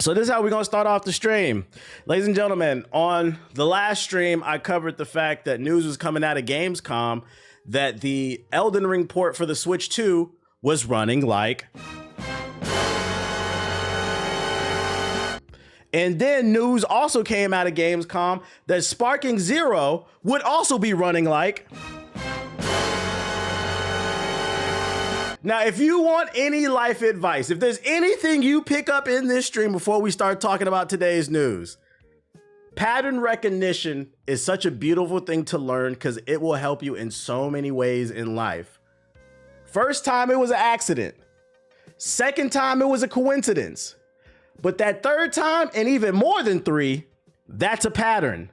So this is how we're going to start off the stream. Ladies and gentlemen, on the last stream, I covered the fact that news was coming out of Gamescom that the Elden Ring port for the Switch 2 was running like... And then news also came out of Gamescom that Sparking Zero would also be running like... Now, if you want any life advice, if there's anything you pick up in this stream before we start talking about today's news, pattern recognition is such a beautiful thing to learn because it will help you in so many ways in life. First time, it was an accident. Second time, it was a coincidence. But that third time, and even more than three, that's a pattern.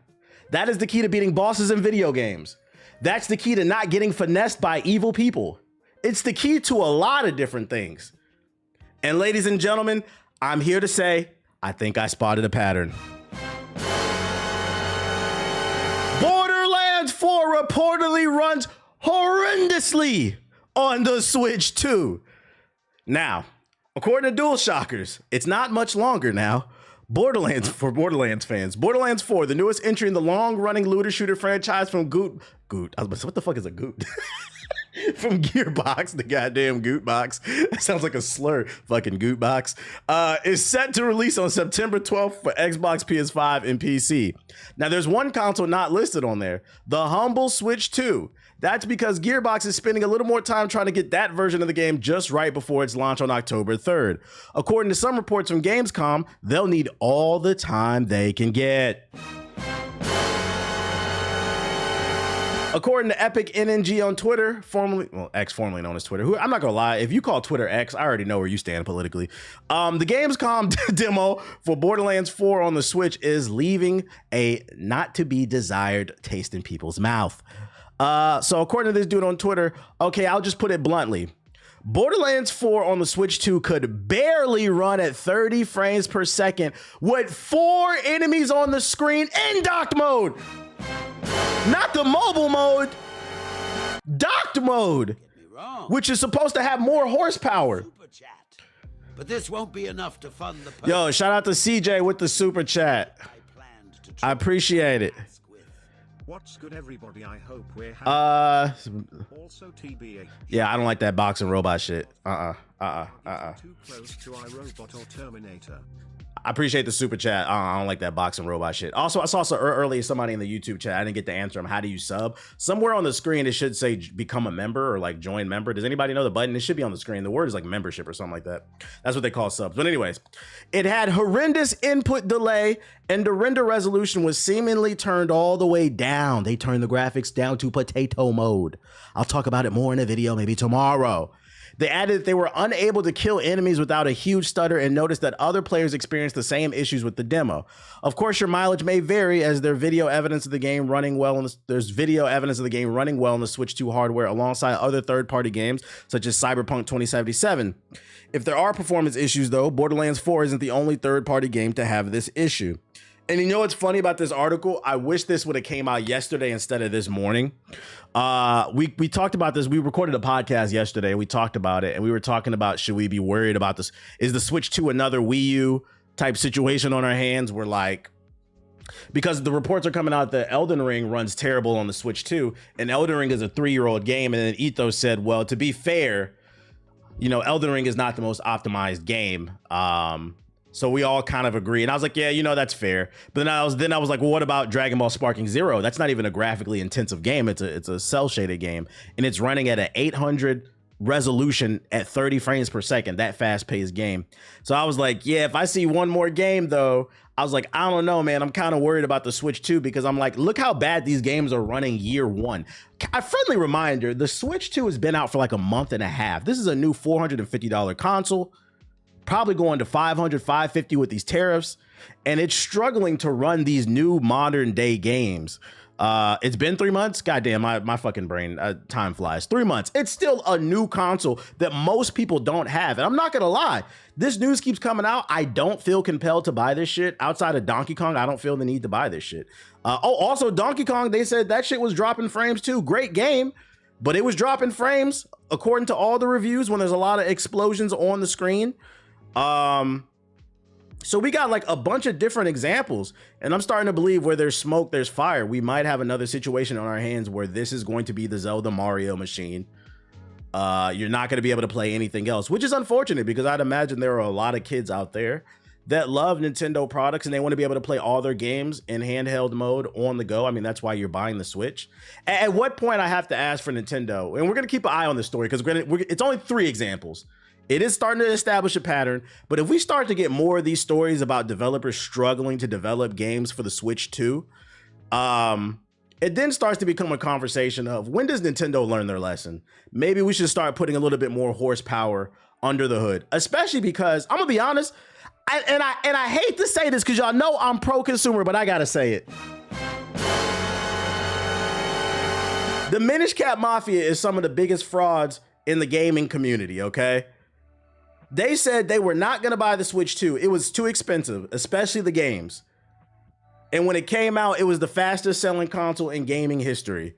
That is the key to beating bosses in video games. That's the key to not getting finessed by evil people. It's the key to a lot of different things. And ladies and gentlemen, I'm here to say, I think I spotted a pattern. Borderlands 4 reportedly runs horrendously on the Switch 2. Now, according to DualShockers, it's not much longer now. Borderlands fans. Borderlands 4, the newest entry in the long-running looter shooter franchise from Goot. I was about to say, what the fuck is a Goot? From Gearbox, the goddamn Gootbox. That sounds like a slur, fucking Gootbox. Is set to release on September 12th for Xbox, PS5, and PC. Now, there's one console not listed on there, the humble Switch 2. That's because Gearbox is spending a little more time trying to get that version of the game just right before its launch on October 3rd. According to some reports from Gamescom, they'll need all the time they can get. According to Epic NNG on Twitter, X formerly known as Twitter, who I'm not gonna lie, if you call Twitter X, I already know where you stand politically. The Gamescom demo for Borderlands 4 on the Switch is leaving a not to be desired taste in people's mouth. So according to this dude on Twitter, okay, I'll just put it bluntly. Borderlands 4 on the Switch 2 could barely run at 30 frames per second with 4 enemies on the screen in docked mode. Not the mobile mode, docked mode, which is supposed to have more horsepower. But this won't be enough to fund the... Yo, shout out to CJ with the super chat. I appreciate it. What's good, everybody? I hope we're also TBA. Yeah, I don't like that boxing robot shit. Too close to iRobot or Terminator. I appreciate the super chat. I don't like that boxing robot shit. Also, I saw earlier somebody in the YouTube chat. I didn't get to answer him. How do you sub? Somewhere on the screen, it should say become a member or like join member. Does anybody know the button? It should be on the screen. The word is like membership or something like that. That's what they call subs. But anyways, it had horrendous input delay and the render resolution was seemingly turned all the way down. They turned the graphics down to potato mode. I'll talk about it more in a video maybe tomorrow. They added that they were unable to kill enemies without a huge stutter and noticed that other players experienced the same issues with the demo. Of course, your mileage may vary as there's video evidence of the game running well on the Switch 2 hardware alongside other third-party games such as Cyberpunk 2077. If there are performance issues though, Borderlands 4 isn't the only third-party game to have this issue. And you know what's funny about this article? I wish this would have came out yesterday instead of this morning. We talked about this. We recorded a podcast yesterday. We talked about it and we were talking about, should we be worried about this? Is the Switch 2 another Wii U type situation on our hands? We're like, because the reports are coming out that Elden Ring runs terrible on the Switch 2 and Elden Ring is a 3-year-old game. And then Ethos said, well, to be fair, you know, Elden Ring is not the most optimized game. So we all kind of agree. And I was like, yeah, you know, that's fair. But then I was like, well, what about Dragon Ball Sparking Zero? That's not even a graphically intensive game. It's a cell shaded game. And it's running at an 800 resolution at 30 frames per second, that fast paced game. So I was like, yeah, if I see one more game though, I was like, I don't know, man. I'm kind of worried about the Switch 2 because I'm like, look how bad these games are running year one. A friendly reminder, the Switch 2 has been out for like a month and a half. This is a new $450 console. Probably going to 500, 550 with these tariffs, and it's struggling to run these new modern day games. It's been 3 months. Goddamn, my fucking brain, time flies. 3 months. It's still a new console that most people don't have. And I'm not gonna lie, this news keeps coming out. I don't feel compelled to buy this shit. Outside of Donkey Kong, I don't feel the need to buy this shit. Also Donkey Kong, they said that shit was dropping frames too. Great game, but it was dropping frames according to all the reviews when there's a lot of explosions on the screen. So we got like a bunch of different examples, and I'm starting to believe where there's smoke, there's fire. We might have another situation on our hands where this is going to be the Zelda Mario machine. You're not going to be able to play anything else, which is unfortunate because I'd imagine there are a lot of kids out there that love Nintendo products and they want to be able to play all their games in handheld mode on the go. I mean, that's why you're buying the Switch. At what point I have to ask for Nintendo, and we're going to keep an eye on this story because it's only 3 examples. It is starting to establish a pattern, but if we start to get more of these stories about developers struggling to develop games for the Switch 2, it then starts to become a conversation of when does Nintendo learn their lesson? Maybe we should start putting a little bit more horsepower under the hood, especially because I'm gonna be honest, I hate to say this because y'all know I'm pro-consumer, but I gotta say it. The Minish Cap Mafia is some of the biggest frauds in the gaming community, okay? They said they were not gonna buy the Switch 2. It was too expensive, especially the games. And when it came out, it was the fastest selling console in gaming history.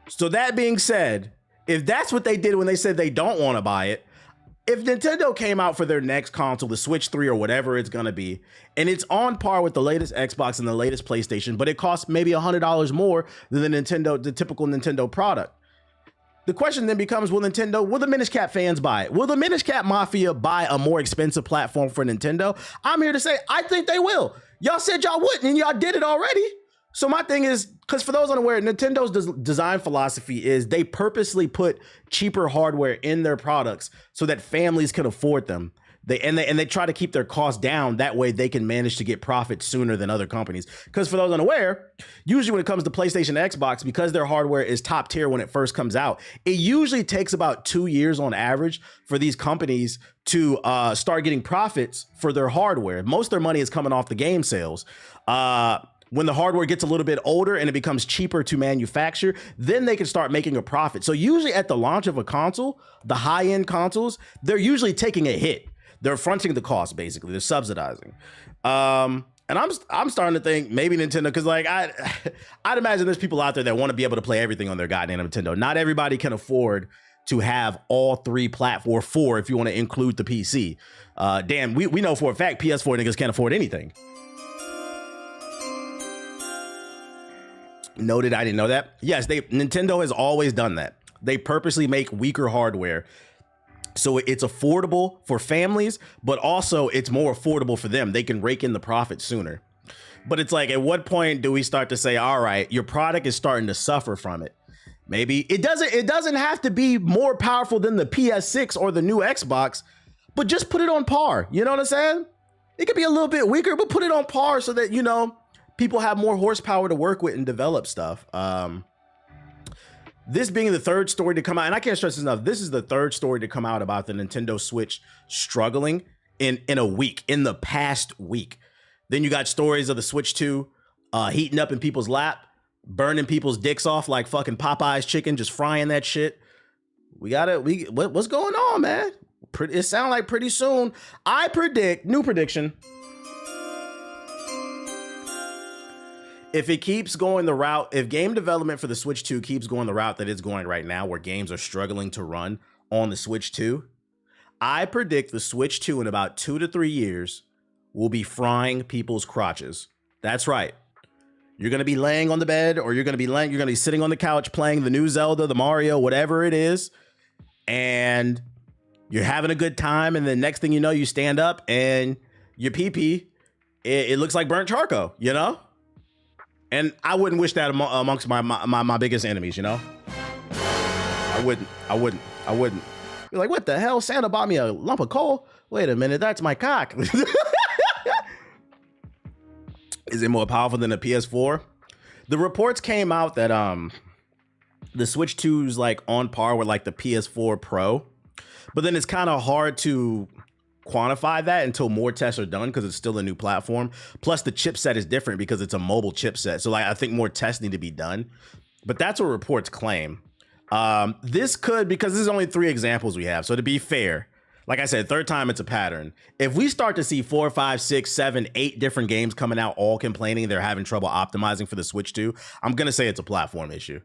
So that being said, if that's what they did when they said they don't want to buy it, if Nintendo came out for their next console, the Switch 3 or whatever it's going to be, and it's on par with the latest Xbox and the latest PlayStation, but it costs maybe $100 more than the typical Nintendo product. The question then becomes, will the Minish Cap fans buy it? Will the Minish Cap Mafia buy a more expensive platform for Nintendo? I'm here to say, I think they will. Y'all said y'all wouldn't, and y'all did it already. So my thing is, because for those unaware, Nintendo's design philosophy is they purposely put cheaper hardware in their products so that families can afford them. They try to keep their costs down. That way they can manage to get profits sooner than other companies. Because for those unaware, usually when it comes to PlayStation, Xbox, because their hardware is top tier when it first comes out, it usually takes about 2 years on average for these companies to start getting profits for their hardware. Most of their money is coming off the game sales. When the hardware gets a little bit older and it becomes cheaper to manufacture, then they can start making a profit. So usually at the launch of a console, the high-end consoles, they're usually taking a hit. They're fronting the cost, basically. They're subsidizing. And I'm starting to think maybe Nintendo, because like I'd imagine there's people out there that want to be able to play everything on their goddamn Nintendo. Not everybody can afford to have all 3 platforms, or 4 if you want to include the PC. Damn, we know for a fact PS4 niggas can't afford anything. Noted, I didn't know that. Yes, Nintendo has always done that. They purposely make weaker hardware so it's affordable for families, but also it's more affordable for them. They can rake in the profit sooner. But it's like, at what point do we start to say, all right, your product is starting to suffer from it? Maybe it doesn't have to be more powerful than the PS6 or the new Xbox, but just put it on par. You know what I'm saying? It could be a little bit weaker, but put it on par so that, you know, people have more horsepower to work with and develop stuff. This being the 3rd story to come out, and I can't stress this enough, this is the 3rd story to come out about the Nintendo Switch struggling in a week, in the past week. Then you got stories of the Switch 2 heating up in people's lap, burning people's dicks off like fucking Popeye's chicken, just frying that shit. What's going on, man? It sounds like pretty soon, I predict, new prediction, if it keeps going the route, if game development for the Switch 2 keeps going the route that it's going right now, where games are struggling to run on the Switch 2, I predict the Switch 2 in about 2 to 3 years will be frying people's crotches. That's right. You're going to be laying on the bed, or you're going to be sitting on the couch playing the new Zelda, the Mario, whatever it is, and you're having a good time, and the next thing you know, you stand up and your pee-pee, it looks like burnt charcoal, you know? And I wouldn't wish that amongst my biggest enemies, you know? I wouldn't. You're like, what the hell? Santa bought me a lump of coal? Wait a minute, that's my cock. Is it more powerful than a PS4? The reports came out that the Switch 2 is like on par with like the PS4 Pro. But then it's kind of hard to quantify that until more tests are done, because it's still a new platform. Plus the chipset is different because it's a mobile chipset. So like, I think more tests need to be done, but that's what reports claim. This could, because this is only 3 examples we have. So to be fair, like I said, 3rd time it's a pattern. If we start to see 4, 5, 6, 7, 8 different games coming out, all complaining they're having trouble optimizing for the Switch 2, I'm going to say it's a platform issue.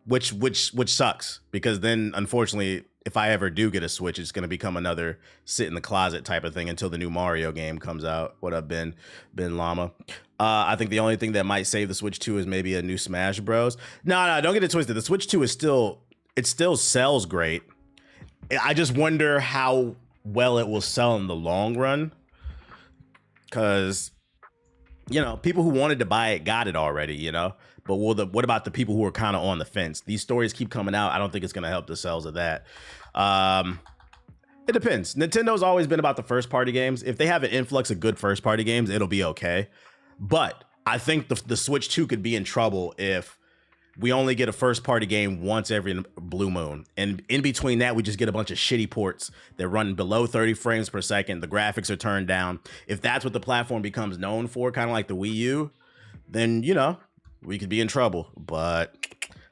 which sucks, because then unfortunately, if I ever do get a Switch, it's going to become another sit in the closet type of thing until the new Mario game comes out. What up, Ben Llama? I think the only thing that might save the Switch 2 is maybe a new Smash Bros. No, don't get it twisted. The Switch 2 is still sells great. I just wonder how well it will sell in the long run, because people who wanted to buy it got it already, But what about the people who are kind of on the fence? These stories keep coming out. I don't think it's going to help the sales of that. It depends. Nintendo's always been about the first party games. If they have an influx of good first party games, it'll be okay. But I think the Switch 2 could be in trouble if we only get a first party game once every blue moon. And in between that, we just get a bunch of shitty ports that run below 30 frames per second. The graphics are turned down. If that's what the platform becomes known for, kind of like the Wii U, then, we could be in trouble. But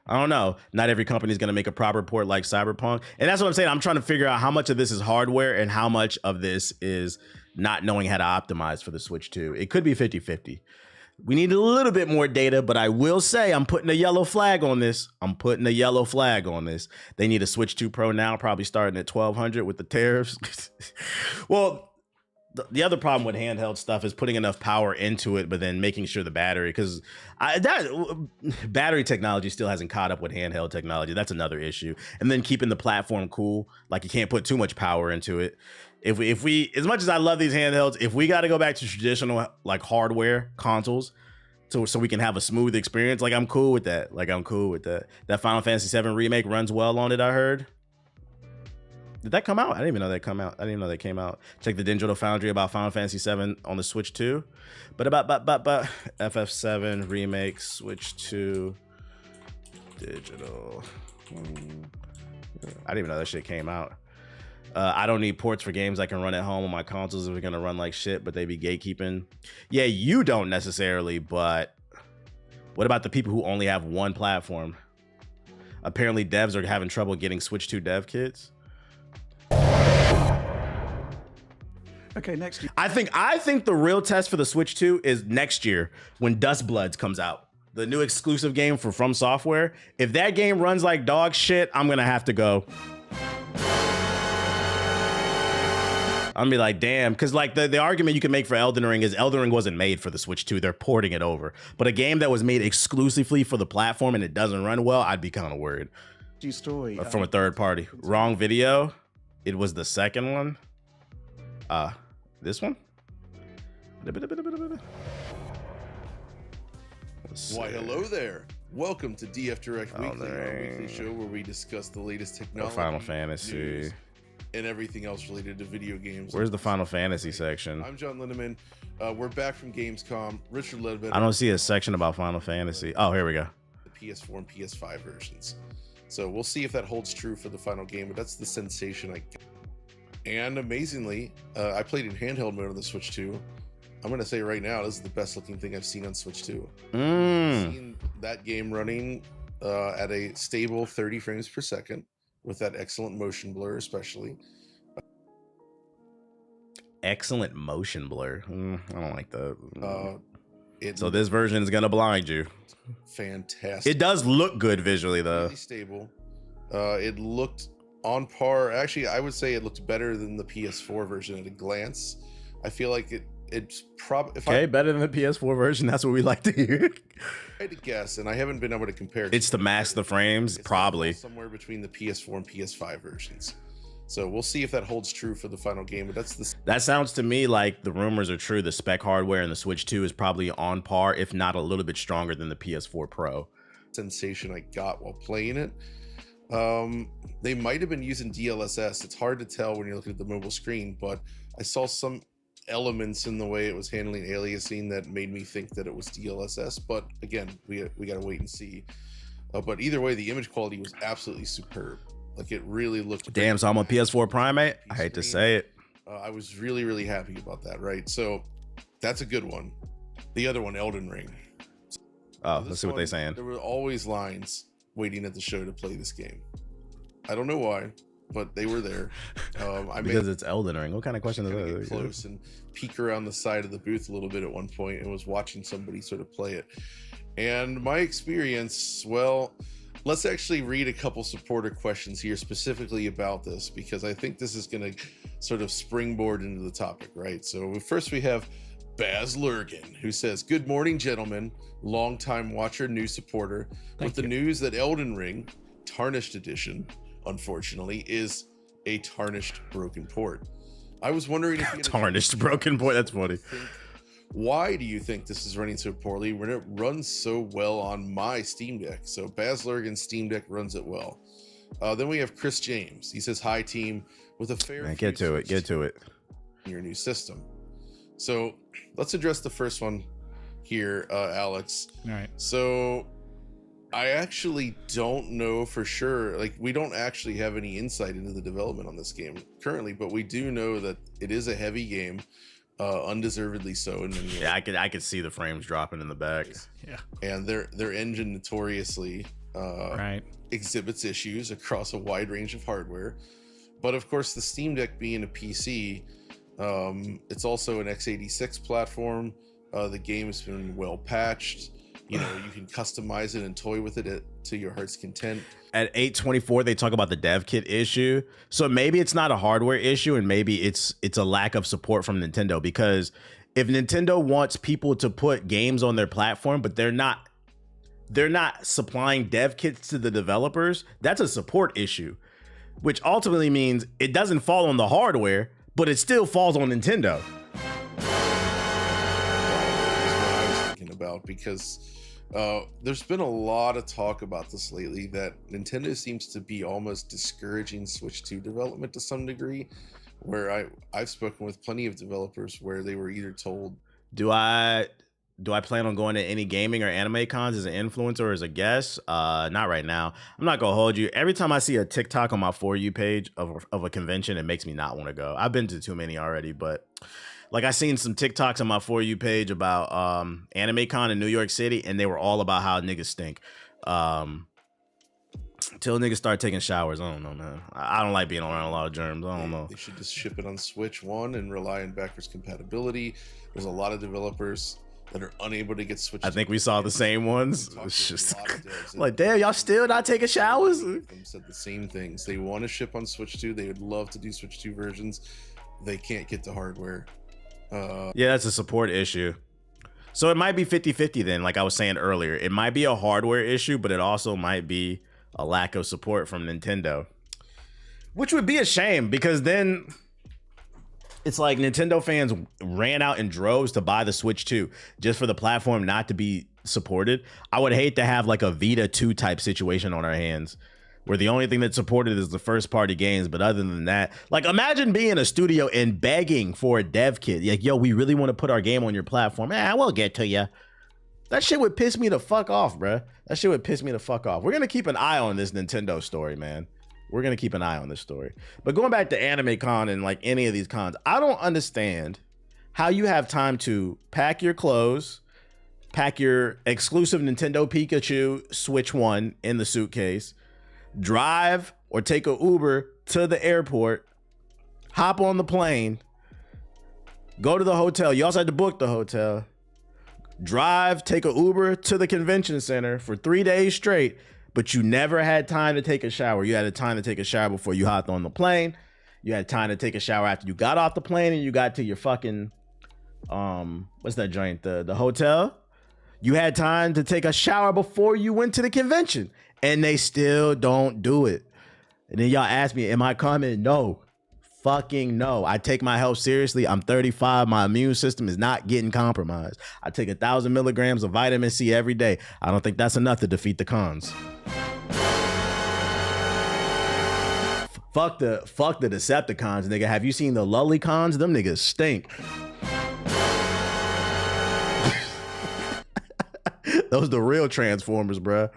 I don't know. Not every company is going to make a proper port like Cyberpunk. And that's what I'm saying. I'm trying to figure out how much of this is hardware and how much of this is not knowing how to optimize for the Switch 2. It could be 50-50. We need a little bit more data, but I will say I'm putting a yellow flag on this. They need a Switch 2 Pro now, probably starting at $1,200 with the tariffs. Well, the other problem with handheld stuff is putting enough power into it, but then making sure the battery, because that battery technology still hasn't caught up with handheld technology. That's another issue. And then keeping the platform cool, like you can't put too much power into it. If we, as much as I love these handhelds, if we got to go back to traditional like hardware consoles, so we can have a smooth experience, I'm cool with that. That Final Fantasy VII remake runs well on it, I heard. Did that come out? I didn't even know that came out. Check the Digital Foundry about Final Fantasy VII on the Switch 2. But FF7 remake Switch 2 digital. I didn't even know that shit came out. I don't need ports for games I can run at home on my consoles if we're gonna run like shit, but they be gatekeeping. Yeah, you don't necessarily, but what about the people who only have one platform? Apparently devs are having trouble getting Switch 2 dev kits. Okay, next. I think the real test for the Switch 2 is next year when Dust Bloods comes out, the new exclusive game From Software. If that game runs like dog shit, I'm gonna have to go. I'm gonna be like, damn, because like the argument you can make for Elden Ring is Elden Ring wasn't made for the Switch 2. They're porting it over. But a game that was made exclusively for the platform and it doesn't run well, I'd be kind of worried. Story from a third party. Wrong video. It was the second one. This one. Why, hello there. Welcome to DF Direct Weekly, our weekly show where we discuss the latest technology, Final Fantasy, news, and everything else related to video games. Where's the Final Fantasy section? I'm John Lindemann. We're back from Gamescom. Richard Ledbetter. I don't see a section about Final Fantasy. Oh, here we go. The PS4 and PS5 versions. So we'll see if that holds true for the final game, but that's the sensation I get. And amazingly, I played in handheld mode on the Switch 2. I'm going to say right now, this is the best looking thing I've seen on Switch 2. I've seen that game running at a stable 30 frames per second with that excellent motion blur, especially. Excellent motion blur. I don't like that. So this version is going to blind you. Fantastic. It does look good visually, though. Really stable. It looked on par. Actually, I would say it looked better than the PS4 version at a glance. I feel like it's probably better than the PS4 version. That's what we like to hear. I had to guess, and I haven't been able to compare. It's to mask the frames, probably somewhere between the PS4 and PS5 versions. So we'll see if that holds true for the final game. But that sounds to me like the rumors are true. The spec hardware in the Switch 2 is probably on par, if not a little bit stronger than the PS4 Pro. Sensation I got while playing it. They might have been using DLSS. It's hard to tell when you're looking at the mobile screen, but I saw some elements in the way it was handling aliasing that made me think that it was DLSS. But again, we got to wait and see. But either way, the image quality was absolutely superb. Like it really looked. Damn, so I'm a PS4 Primate. I hate to say it. I was really, really happy about that. Right, so that's a good one. The other one, Elden Ring. Oh, let's see what they're saying. There were always lines waiting at the show to play this game. I don't know why, but they were there. Because it's Elden Ring. What kind of question is that? Get close and peek around the side of the booth a little bit at one point and was watching somebody sort of play it. And my experience, well, let's actually read a couple supporter questions here specifically about this, because I think this is going to sort of springboard into the topic, right? So first we have Baz Lurgan, who says, "Good morning, gentlemen. Longtime watcher, new supporter. With the news that Elden Ring, Tarnished Edition, unfortunately, is a tarnished broken port. I was wondering if you Tarnished broken port. That's funny. Why do you think this is running so poorly when it runs so well on my Steam Deck?" So Baz Lurgan's Steam Deck runs it well. Then we have Chris James. He says, "Hi team, with a fair Man, get to it. in your new system." So let's address the first one here, Alex. All right. So I actually don't know for sure. Like, we don't actually have any insight into the development on this game currently, but we do know that it is a heavy game, undeservedly so in many ways. Yeah, I could see the frames dropping in the back. Yeah. And their engine notoriously Right. exhibits issues across a wide range of hardware. But of course, the Steam Deck being a PC, it's also an x86 platform. The game has been well patched. You know, you can customize it and toy with it to your heart's content. At 824, they talk about the dev kit issue. So maybe it's not a hardware issue, and maybe it's a lack of support from Nintendo. Because if Nintendo wants people to put games on their platform, but they're not supplying dev kits to the developers, that's a support issue, which ultimately means it doesn't fall on the hardware, but it still falls on Nintendo. That's what I was thinking about, because there's been a lot of talk about this lately, that Nintendo seems to be almost discouraging Switch 2 development to some degree, where I've spoken with plenty of developers where they were either told, Do I plan on going to any gaming or anime cons as an influencer or as a guest? Not right now. I'm not gonna hold you. Every time I see a TikTok on my For You page of a convention, it makes me not want to go. I've been to too many already, but like, I seen some TikToks on my For You page about Anime Con in New York City, and they were all about how niggas stink. Till niggas start taking showers. I don't know, man. I don't like being around a lot of germs. I don't know. They should just ship it on Switch 1 and rely on backwards compatibility. There's a lot of developers that are unable to get Switch. I think we saw the same ones. Talked It's to a just lot of devs, like, damn, y'all still not taking showers? Them said the same things. They want to ship on Switch 2. They would love to do Switch 2 versions. They can't get the hardware. Yeah, that's a support issue. So it might be 50-50 then, like I was saying earlier. It might be a hardware issue, but it also might be a lack of support from Nintendo, which would be a shame, because then it's like Nintendo fans ran out in droves to buy the Switch 2 just for the platform not to be supported. I would hate to have like a Vita 2 type situation on our hands, where the only thing that's supported is the first party games. But other than that, like, imagine being a studio and begging for a dev kit. Like, yo, we really want to put our game on your platform. We'll get to you. That shit would piss me the fuck off, bruh. That shit would piss me the fuck off. We're going to keep an eye on this Nintendo story, man. We're going to keep an eye on this story. But going back to Anime Con and like any of these cons, I don't understand how you have time to pack your clothes, pack your exclusive Nintendo Pikachu Switch 1 in the suitcase, drive or take a Uber to the airport, hop on the plane, go to the hotel. You also had to book the hotel. Drive, take a Uber to the convention center for 3 days straight, but you never had time to take a shower. You had a time to take a shower before you hopped on the plane. You had time to take a shower after you got off the plane and you got to your fucking, what's that joint? The hotel. You had time to take a shower before you went to the convention, and they still don't do it. And then y'all ask me, am I coming? No. Fucking no. I take my health seriously. I'm 35. My immune system is not getting compromised. I take 1,000 milligrams of vitamin C every day. I don't think that's enough to defeat the cons. Fuck the Decepticons, nigga. Have you seen the Lullycons? Them niggas stink. Those the real Transformers, bruh.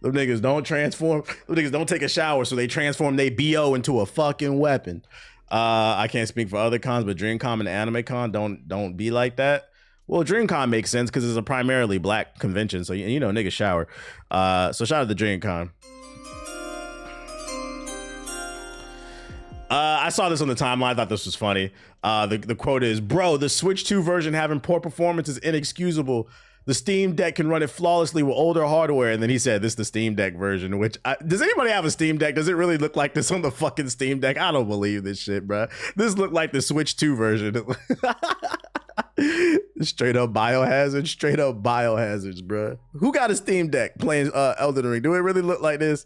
Them niggas don't transform. Them niggas don't take a shower, so they transform they BO into a fucking weapon. I can't speak for other cons, but DreamCon and AnimeCon don't be like that. Well, DreamCon makes sense because it's a primarily black convention, so you know niggas shower. So shout out to DreamCon. I saw this on the timeline. I thought this was funny. The quote is, "Bro, the Switch 2 version having poor performance is inexcusable. The Steam Deck can run it flawlessly with older hardware. And then he said, this is the Steam Deck version, which does anybody have a Steam Deck? Does it really look like this on the fucking Steam Deck? I don't believe this shit, bro. This looked like the Switch 2 version. Straight up biohazards, bro. Who got a Steam Deck playing Elden Ring? Do it really look like this?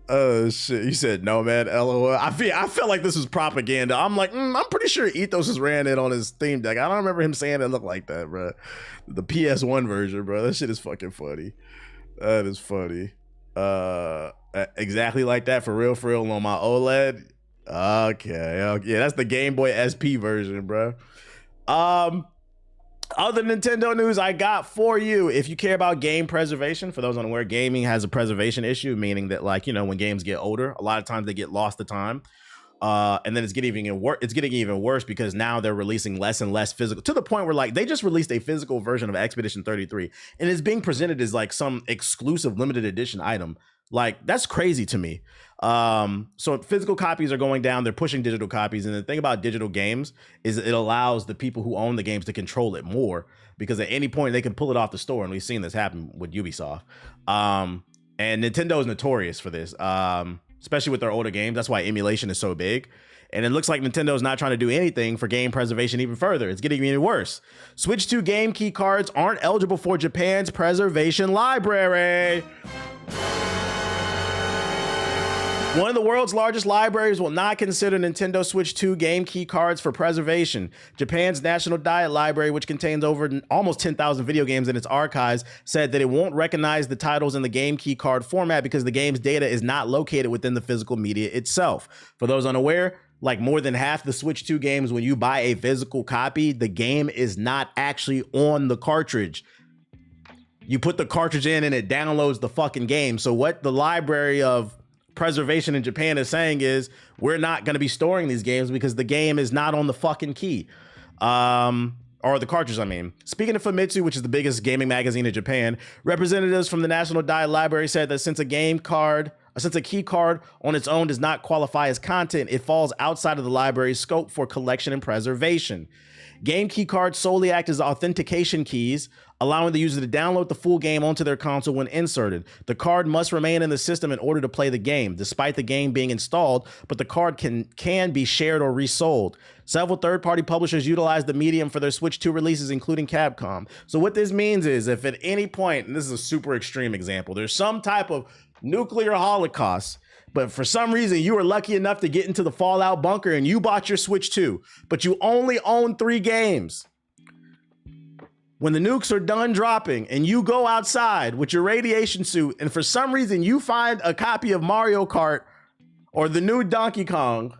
Oh shit! You said no, man. LOL. I felt like this was propaganda. I'm like, I'm pretty sure Ethos has ran it on his Steam Deck. I don't remember him saying it looked like that, bro. The PS1 version, bro. That shit is fucking funny. That is funny. Exactly like that for real on my OLED. Okay, yeah, that's the Game Boy SP version, bro. Other Nintendo news I got for you, if you care about game preservation, for those unaware, gaming has a preservation issue, meaning that, like, you know, when games get older, a lot of times they get lost to time. And then it's getting even worse because now they're releasing less and less physical, to the point where, like, they just released a physical version of Expedition 33 and it's being presented as like some exclusive limited edition item. Like, that's crazy to me. So physical copies are going down. They're pushing digital copies. And the thing about digital games is it allows the people who own the games to control it more, because at any point they can pull it off the store. And we've seen this happen with Ubisoft. And Nintendo is notorious for this, especially with their older games. That's why emulation is so big. And it looks like Nintendo is not trying to do anything for game preservation even further. It's getting even worse. Switch 2 game key cards aren't eligible for Japan's preservation library. One of the world's largest libraries will not consider Nintendo Switch 2 game key cards for preservation. Japan's National Diet Library, which contains almost 10,000 video games in its archives, said that it won't recognize the titles in the game key card format because the game's data is not located within the physical media itself. For those unaware, like, more than half the Switch 2 games, when you buy a physical copy, the game is not actually on the cartridge. You put the cartridge in and it downloads the fucking game. So what the library of preservation in Japan is saying is, we're not going to be storing these games because the game is not on the fucking key, or the cartridge, I mean. Speaking of Famitsu, which is the biggest gaming magazine in Japan, representatives from the National Diet Library said that since a key card on its own does not qualify as content, it falls outside of the library's scope for collection and preservation. Game key cards solely act as authentication keys, allowing the user to download the full game onto their console when inserted. The card must remain in the system in order to play the game, despite the game being installed, but the card can be shared or resold. Several third-party publishers utilize the medium for their Switch 2 releases, including Capcom. So what this means is, if at any point, and this is a super extreme example, there's some type of nuclear holocaust, but for some reason you were lucky enough to get into the Fallout bunker and you bought your Switch 2, but you only own 3 games. When the nukes are done dropping and you go outside with your radiation suit and for some reason you find a copy of Mario Kart or the new Donkey Kong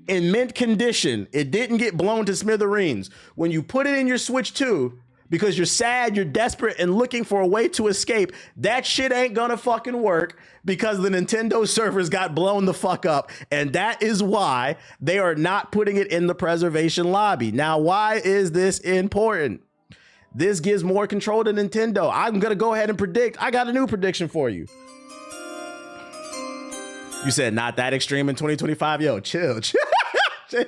in mint condition, it didn't get blown to smithereens. When you put it in your Switch 2, because you're sad, you're desperate, and looking for a way to escape, that shit ain't gonna fucking work because the Nintendo servers got blown the fuck up. And that is why they are not putting it in the preservation lobby. Now, why is this important? This gives more control to Nintendo. I'm gonna go ahead and predict. I got a new prediction for you. You said not that extreme in 2025? Yo, chill. Chill. Don't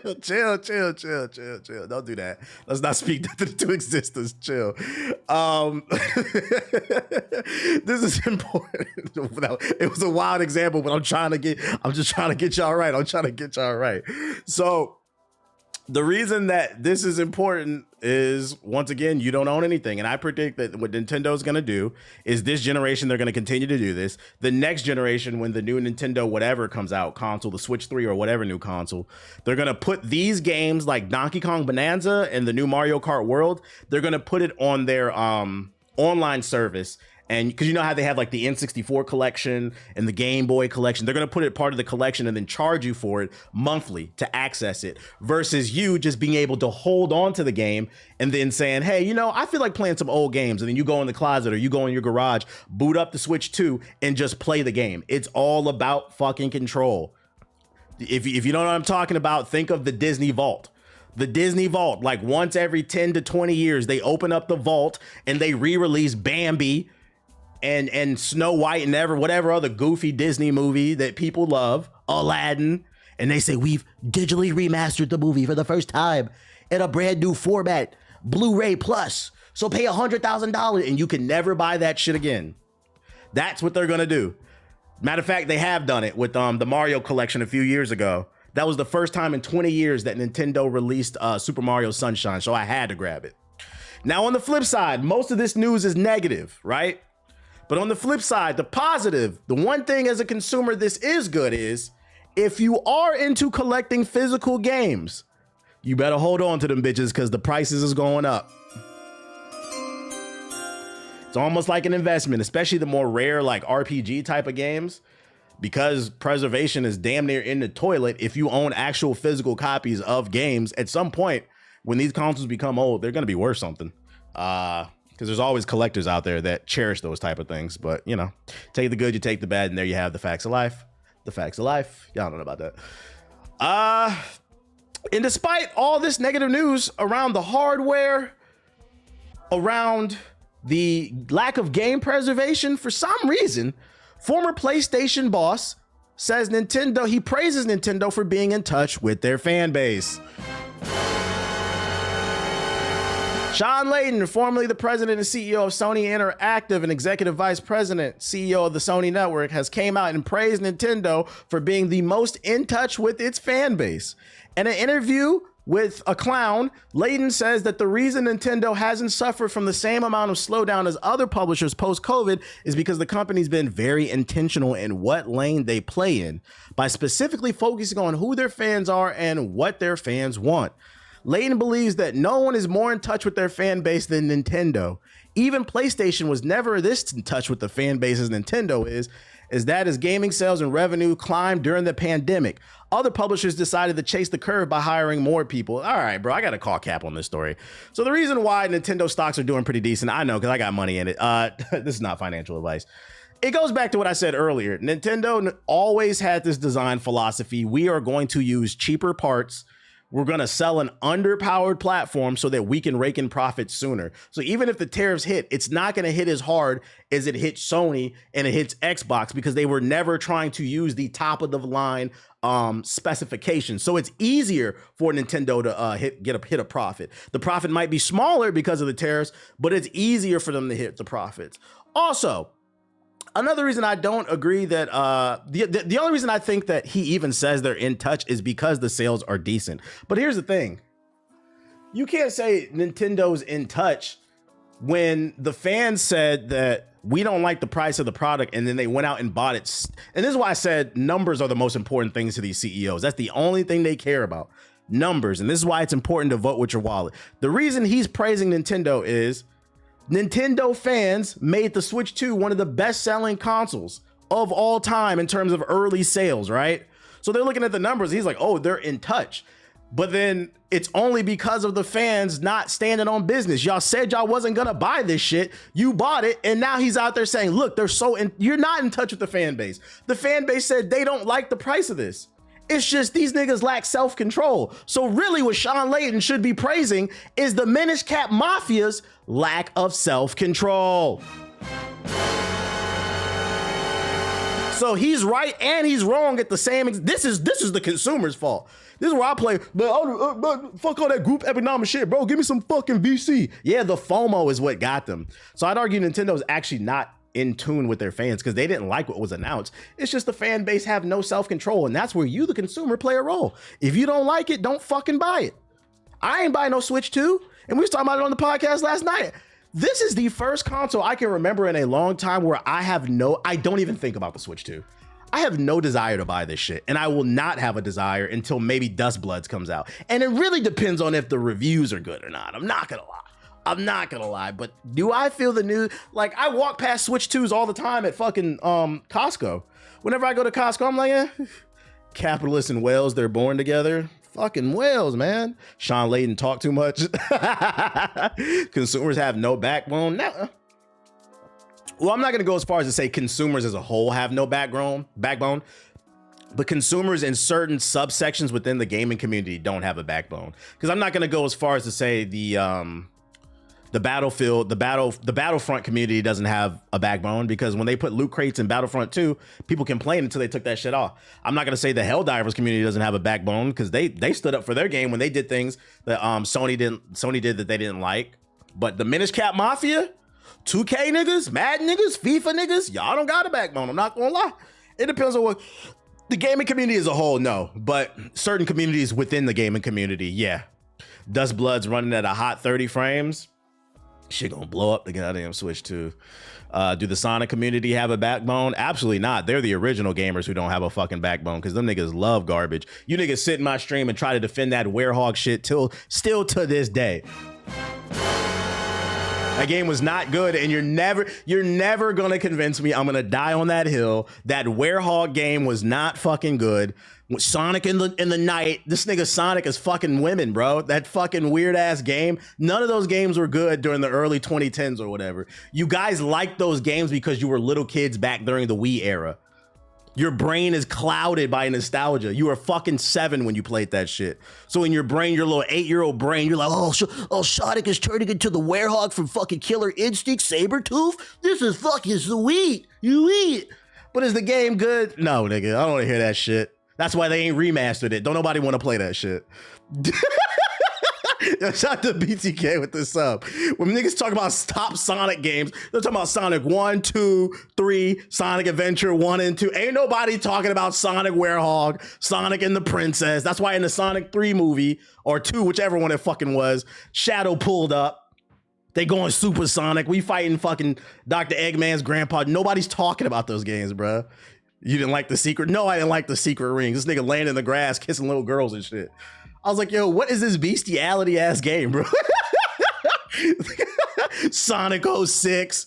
do that. Let's not speak that into existence. Chill. This is important. It was a wild example, but I'm just trying to get y'all right. So the reason that this is important is, once again, you don't own anything. And I predict that what Nintendo's going to do is, this generation, they're going to continue to do this. The next generation, when the new Nintendo whatever comes out, console, the Switch 3 or whatever new console, they're going to put these games like Donkey Kong Bonanza and the new Mario Kart World, they're going to put it on their online service. And because you know how they have like the N64 collection and the Game Boy collection, they're going to put it part of the collection and then charge you for it monthly to access it, versus you just being able to hold on to the game and then saying, hey, you know, I feel like playing some old games. And then you go in the closet or you go in your garage, boot up the Switch 2 and just play the game. It's all about fucking control. If you don't know what I'm talking about, think of the Disney Vault. The Disney Vault, like once every 10 to 20 years, they open up the vault and they re-release Bambi and Snow White and whatever other goofy Disney movie that people love, Aladdin, and they say, we've digitally remastered the movie for the first time in a brand new format, Blu-ray Plus, So pay $100,000 and you can never buy that shit again. That's what they're gonna do. Matter of fact, they have done it with the Mario collection a few years ago. That was the first time in 20 years that Nintendo released Super Mario Sunshine, so I had to grab it. Now on the flip side, most of this news is negative, right? But on the flip side, the positive, the one thing as a consumer this is good is, if you are into collecting physical games, you better hold on to them bitches because the prices is going up. It's almost like an investment, especially the more rare like RPG type of games, because preservation is damn near in the toilet. If you own actual physical copies of games, at some point when these consoles become old, they're going to be worth something. Because there's always collectors out there that cherish those type of things. But, you know, take the good, you take the bad, and there you have the facts of life. The facts of life. Y'all don't know about that. And despite all this negative news around the hardware, around the lack of game preservation, for some reason, former PlayStation boss says he praises Nintendo for being in touch with their fan base. Sean Layden, formerly the president and CEO of Sony Interactive and executive vice president, CEO of the Sony Network, has came out and praised Nintendo for being the most in touch with its fan base. In an interview with a clown, Layden says that the reason Nintendo hasn't suffered from the same amount of slowdown as other publishers post-COVID is because the company's been very intentional in what lane they play in, by specifically focusing on who their fans are and what their fans want. Layden believes that no one is more in touch with their fan base than Nintendo. Even PlayStation was never this in touch with the fan base as Nintendo is that as gaming sales and revenue climbed during the pandemic, other publishers decided to chase the curve by hiring more people. All right, bro, I got to call cap on this story. So the reason why Nintendo stocks are doing pretty decent, I know because I got money in it. This is not financial advice. It goes back to what I said earlier. Nintendo always had this design philosophy. We are going to use cheaper parts. We're going to sell an underpowered platform so that we can rake in profits sooner. So even if the tariffs hit, it's not going to hit as hard as it hits Sony and it hits Xbox, because they were never trying to use the top of the line specifications. So it's easier for Nintendo to hit a profit. The profit might be smaller because of the tariffs, but it's easier for them to hit the profits. Also, another reason I don't agree that the only reason I think that he even says they're in touch is because the sales are decent. But here's the thing. You can't say Nintendo's in touch when the fans said that we don't like the price of the product and then they went out and bought it. And this is why I said numbers are the most important things to these CEOs. That's the only thing they care about. Numbers. And this is why it's important to vote with your wallet. The reason he's praising Nintendo is Nintendo fans made the Switch 2 one of the best-selling consoles of all time in terms of early sales, right? So they're looking at the numbers. He's like, oh, they're in touch. But then it's only because of the fans not standing on business. Y'all said y'all wasn't going to buy this shit. You bought it. And now he's out there saying, look, you're not in touch with the fan base. The fan base said they don't like the price of this. It's just these niggas lack self-control. So really what Sean Layden should be praising is the Minish Cap Mafia's lack of self-control. So he's right and he's wrong at the same. This is the consumer's fault. This is where I play, but fuck all that group economic shit, bro. Give me some fucking VC. Yeah, the FOMO is what got them. So I'd argue Nintendo's actually not in tune with their fans because they didn't like what was announced. It's just the fan base have no self-control, and that's where you, the consumer, play a role. If you don't like it, don't fucking buy it. I ain't buying no Switch 2, and we was talking about it on the podcast last night. This is the first console I can remember in a long time where I don't even think about the Switch 2. I have no desire to buy this shit, and I will not have a desire until maybe Dust Bloods comes out. And it really depends on if the reviews are good or not. I'm not gonna lie, but do I feel the news? Like, I walk past Switch 2s all the time at fucking Costco. Whenever I go to Costco, I'm like, capitalists and whales, they're born together. Fucking whales, man. Sean Layden talk too much. Consumers have no backbone. No. Well, I'm not gonna go as far as to say consumers as a whole have no backbone, but consumers in certain subsections within the gaming community don't have a backbone. Because I'm not gonna go as far as to say the Battlefront community doesn't have a backbone, because when they put loot crates in Battlefront 2, people complained until they took that shit off. I'm not gonna say the Helldivers community doesn't have a backbone, because they stood up for their game when they did things that Sony did that they didn't like. But the Minish Cap Mafia, 2K niggas, Mad niggas, FIFA niggas, y'all don't got a backbone. I'm not gonna lie. It depends on what the gaming community as a whole, no. But certain communities within the gaming community, yeah. Dust Blood's running at a hot 30 frames. Shit gonna blow up the goddamn Switch too. Do the Sonic community have a backbone? Absolutely not. They're the original gamers who don't have a fucking backbone because them niggas love garbage. You niggas sit in my stream and try to defend that werehog shit still to this day. That game was not good, and you're never gonna convince me. I'm gonna die on that hill. That werehog game was not fucking good. Sonic in the night. This nigga Sonic is fucking women, bro. That fucking weird ass game. None of those games were good during the early 2010s or whatever. You guys liked those games because you were little kids back during the Wii era. Your brain is clouded by nostalgia. You were fucking 7 when you played that shit. So in your brain, your little 8-year-old brain, you're like, oh, Sonic is turning into the werehog from fucking Killer Instinct Sabretooth? This is fucking sweet. You eat. But is the game good? No, nigga, I don't want to hear that shit. That's why they ain't remastered it. Don't nobody want to play that shit. Shout out to BTK with this sub. When niggas talk about top Sonic games, they're talking about Sonic 1, 2, 3, Sonic Adventure 1 and 2. Ain't nobody talking about Sonic Werehog, Sonic and the Princess. That's why in the Sonic 3 movie, or 2, whichever one it fucking was, Shadow pulled up. They going Super Sonic. We fighting fucking Dr. Eggman's grandpa. Nobody's talking about those games, bruh. You didn't like the secret? No, I didn't like the secret ring. This nigga laying in the grass, kissing little girls and shit. I was like, yo, what is this bestiality ass game, bro? Sonic 06.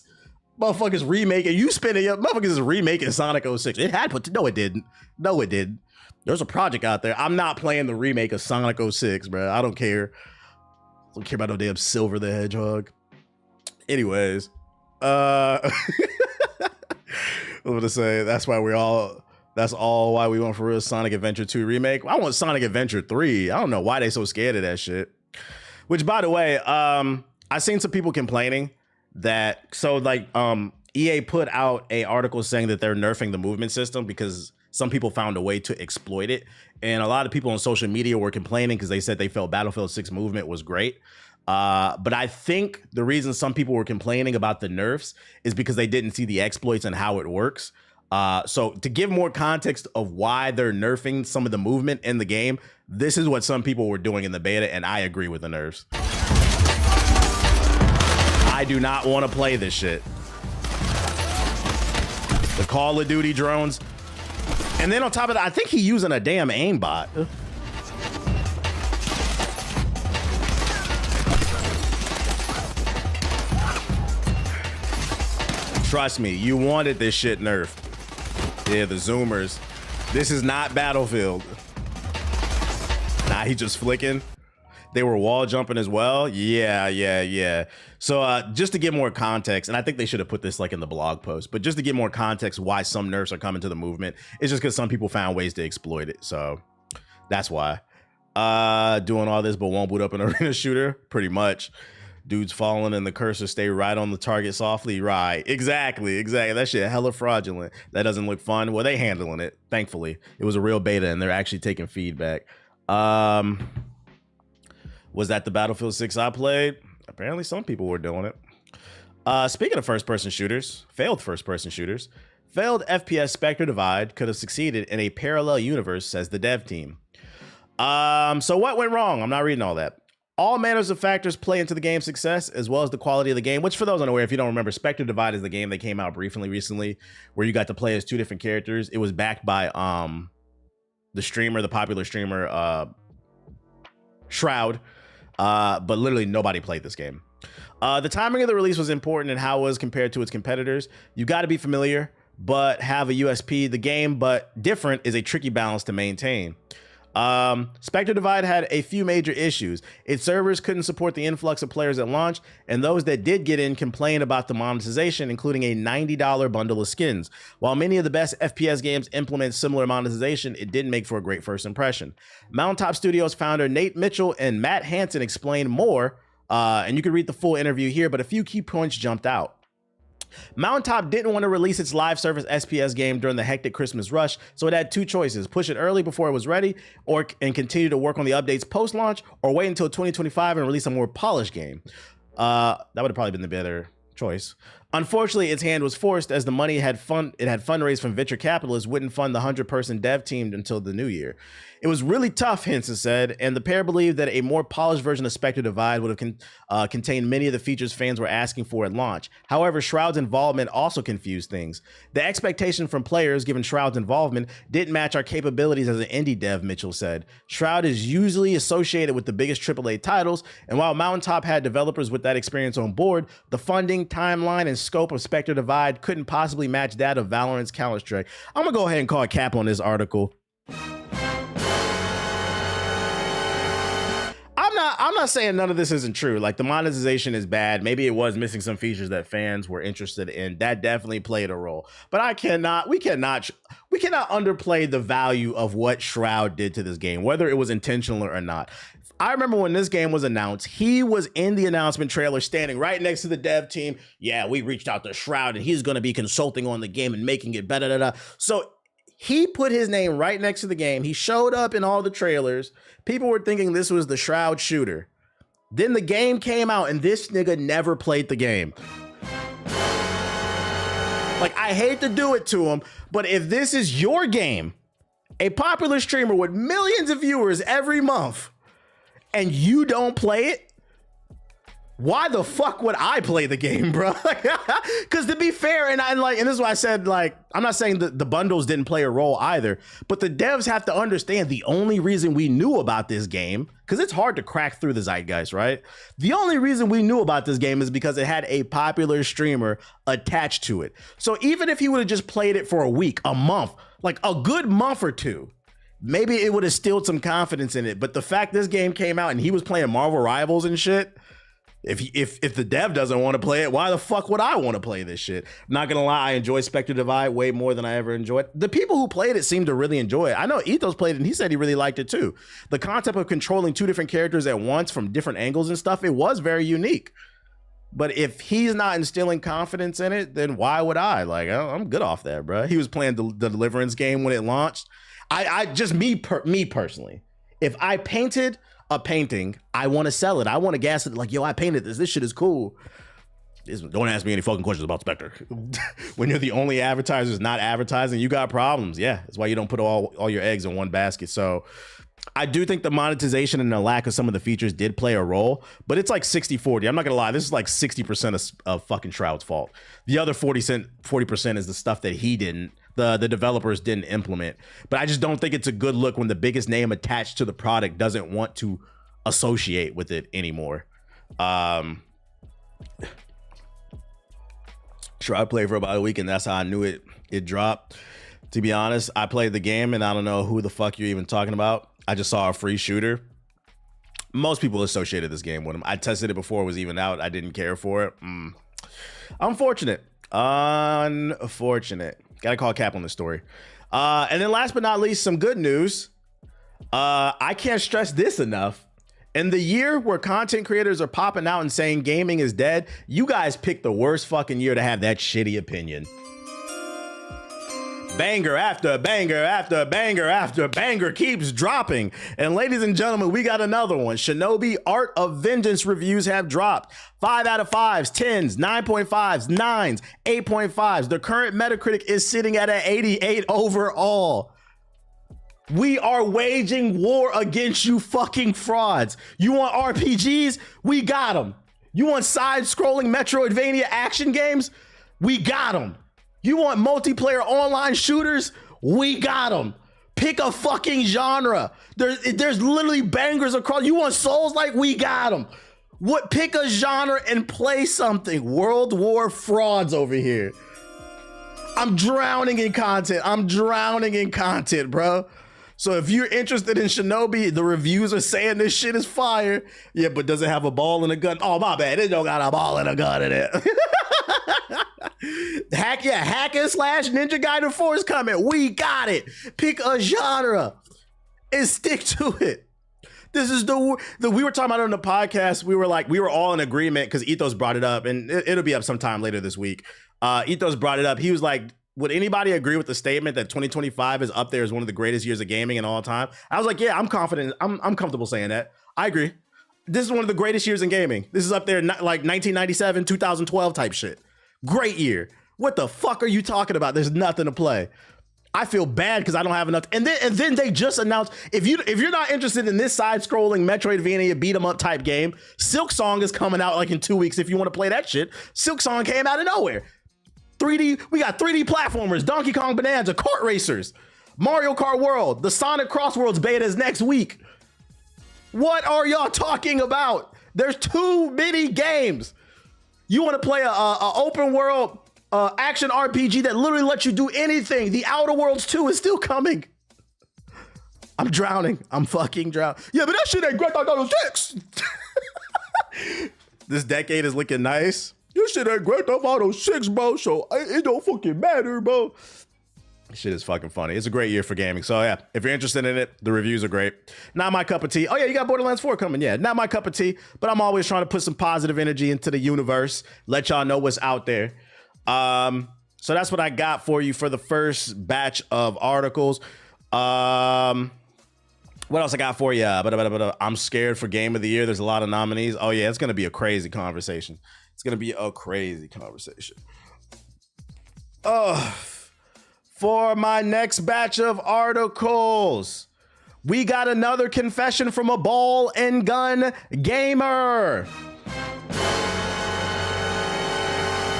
Motherfuckers remaking. You spending your motherfuckers is remaking Sonic 06. It had no, it didn't. No, it didn't. There's a project out there. I'm not playing the remake of Sonic 06, bro. I don't care. I don't care about no damn Silver the Hedgehog. Anyways, I was gonna say that's why that's all why we went for real Sonic Adventure 2 remake. I want Sonic Adventure 3. I don't know why they so scared of that shit. Which, by the way, I seen some people complaining that EA put out a article saying that they're nerfing the movement system because some people found a way to exploit it. And a lot of people on social media were complaining because they said they felt Battlefield 6 movement was great. But I think the reason some people were complaining about the nerfs is because they didn't see the exploits and how it works. So to give more context of why they're nerfing some of the movement in the game, this is what some people were doing in the beta, and I agree with the nerfs. I do not want to play this shit. The Call of Duty drones. And then on top of that, I think he's using a damn aimbot. Trust me, you wanted this shit nerfed. Yeah, the zoomers. This is not Battlefield. Nah, he just flicking. They were wall jumping as well. Yeah. So just to get more context, and I think they should have put this like in the blog post, but just to get more context why some nerfs are coming to the movement, it's just because some people found ways to exploit it. So that's why. Doing all this but won't boot up an arena shooter, pretty much. Dudes falling and the cursor stay right on the target softly. Right. Exactly. That shit hella fraudulent. That doesn't look fun. Well, they handling it. Thankfully. It was a real beta and they're actually taking feedback. Was that the Battlefield 6 I played? Apparently some people were doing it. Speaking of first-person shooters, failed first-person shooters, failed FPS Spectre Divide could have succeeded in a parallel universe, says the dev team. So what went wrong? I'm not reading all that. All manners of factors play into the game's success, as well as the quality of the game, which for those unaware, if you don't remember, Spectre Divide is the game that came out briefly recently, where you got to play as 2 different characters. It was backed by the popular streamer, Shroud, but literally nobody played this game. The timing of the release was important in how it was compared to its competitors. You got to be familiar, but have a USP. The game, but different, is a tricky balance to maintain. Spectre Divide had a few major issues. Its servers couldn't support the influx of players at launch, and those that did get in complained about the monetization, including a $90 bundle of skins. While many of the best FPS games implement similar monetization, it didn't make for a great first impression. Mountaintop Studios founder Nate Mitchell and Matt Hansen explained more, and you can read the full interview here, but a few key points jumped out. Mountaintop didn't want to release its live service SPS game during the hectic Christmas rush, so it had 2 choices: push it early before it was ready, and continue to work on the updates post-launch, or wait until 2025 and release a more polished game. That would have probably been the better choice. Unfortunately, its hand was forced as the money it had fundraised from venture capitalists wouldn't fund the 100-person dev team until the new year. It was really tough, Henson said, and the pair believed that a more polished version of Spectre Divide would have contained many of the features fans were asking for at launch. However, Shroud's involvement also confused things. The expectation from players, given Shroud's involvement, didn't match our capabilities as an indie dev, Mitchell said. Shroud is usually associated with the biggest AAA titles, and while Mountaintop had developers with that experience on board, the funding, timeline, and scope of Spectre Divide couldn't possibly match that of Valorant's Counter-Strike. I'm gonna go ahead and call a cap on this article. I'm not saying none of this isn't true. Like, the monetization is bad. Maybe it was missing some features that fans were interested in. That definitely played a role. But we cannot underplay the value of what Shroud did to this game, whether it was intentional or not. I remember when this game was announced, he was in the announcement trailer standing right next to the dev team. Yeah, we reached out to Shroud and he's going to be consulting on the game and making it better. So he put his name right next to the game. He showed up in all the trailers. People were thinking this was the Shroud shooter. Then the game came out and this nigga never played the game. Like, I hate to do it to him, but if this is your game, a popular streamer with millions of viewers every month, and you don't play it, why the fuck would I play the game, bro? Because to be fair, and this is why I said, like, I'm not saying that the bundles didn't play a role either, but the devs have to understand the only reason we knew about this game, because it's hard to crack through the zeitgeist, right? The only reason we knew about this game is because it had a popular streamer attached to it. So even if he would have just played it for a week, a month, like a good month or two, maybe it would have stilled some confidence in it. But the fact this game came out and he was playing Marvel Rivals and shit, if the dev doesn't want to play it, why the fuck would I want to play this shit? Not gonna lie, I enjoy Spectre Divide way more than I ever enjoyed. The people who played it seemed to really enjoy it. I know Ethos played it and he said he really liked it too. The concept of controlling two different characters at once from different angles and stuff, it was very unique. But if he's not instilling confidence in it, then why would I? Like, I'm good off that, bro. He was playing the Deliverance game when it launched. I just me personally, if I painted a painting, I want to sell it. I want to gas it like, yo, I painted this. This shit is cool. Don't ask me any fucking questions about Spectre. When you're the only advertiser not advertising, you got problems. Yeah, that's why you don't put all your eggs in one basket. So I do think the monetization and the lack of some of the features did play a role, but it's like 60-40. I'm not gonna lie, this is like 60% of fucking Shroud's fault. The other 40% is the stuff that he didn't, the developers didn't implement. But I just don't think it's a good look when the biggest name attached to the product doesn't want to associate with it anymore. Shroud played for about a week and that's how I knew it dropped. To be honest, I played the game and I don't know who the fuck you're even talking about. I just saw a free shooter. Most people associated this game with him. I tested it before it was even out. I didn't care for it. Unfortunate. Gotta call cap on this story. And then last but not least, some good news. I can't stress this enough. In the year where content creators are popping out and saying gaming is dead, you guys picked the worst fucking year to have that shitty opinion. Banger after banger after banger after banger keeps dropping. And ladies and gentlemen, we got another one. Shinobi Art of Vengeance reviews have dropped. 5 out of 5s, 10s, 9.5s, 9s, 8.5s. The current Metacritic is sitting at an 88 overall. We are waging war against you fucking frauds. You want RPGs? We got them. You want side-scrolling Metroidvania action games? We got them. You want multiplayer online shooters? We got them. Pick a fucking genre. There's literally bangers across. You want Souls? Like, we got them. What? Pick a genre and play something. World War frauds over here. I'm drowning in content. Bro. So if you're interested in Shinobi, the reviews are saying this shit is fire. Yeah, but does it have a ball and a gun? Oh, my bad. It don't got a ball and a gun in it. Hack and slash Ninja Gaiden 4 is coming. We got it. Pick a genre and stick to it. This is the we were talking about it on the podcast. We were all in agreement because Ethos brought it up, and it'll be up sometime later this week. Ethos brought it up. He was like, would anybody agree with the statement that 2025 is up there as one of the greatest years of gaming in all time? I was like, yeah, I'm confident. I'm comfortable saying that. I agree. This is one of the greatest years in gaming. This is up there like 1997, 2012 type shit. Great year. What the fuck are you talking about? There's nothing to play. I feel bad because I don't have enough. And then they just announced, if you're not interested in this side-scrolling Metroidvania beat-em-up type game, Silk Song is coming out like in 2 weeks if you want to play that shit. Silk Song came out of nowhere. 3D, we got 3D platformers, Donkey Kong Bonanza, kart racers, Mario Kart World, the Sonic Crossworlds beta is next week. What are y'all talking about? There's too many games. You want to play a open world action RPG that literally lets you do anything. The Outer Worlds 2 is still coming. I'm drowning. I'm fucking drowning. Yeah, but that shit ain't Grand Theft Auto 6. This decade is looking nice. This shit ain't Grand Theft Auto 6, bro. So it don't fucking matter, bro. Shit is fucking funny. It's a great year for gaming. So yeah, if you're interested in it, the reviews are great. Not my cup of tea. Oh yeah, you got Borderlands 4 coming. Yeah, not my cup of tea, but I'm always trying to put some positive energy into the universe. Let y'all know what's out there. So that's what I got for you for the first batch of articles. What else I got for you? I'm scared for Game of the Year. There's a lot of nominees. Oh yeah, it's going to be a crazy conversation. It's going to be a crazy conversation. For my next batch of articles, we got another confession from a ball and gun gamer.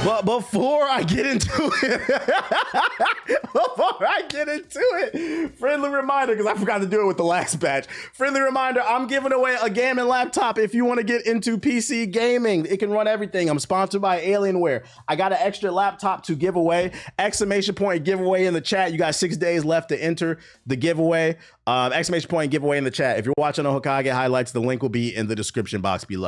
But before I get into it, friendly reminder, because I forgot to do it with the last batch. Friendly reminder, I'm giving away a gaming laptop if you want to get into PC gaming. It can run everything. I'm sponsored by Alienware. I got an extra laptop to give away. Exclamation point giveaway in the chat. You got 6 days left to enter the giveaway. Exclamation point giveaway in the chat. If you're watching on Hokage Highlights, the link will be in the description box below.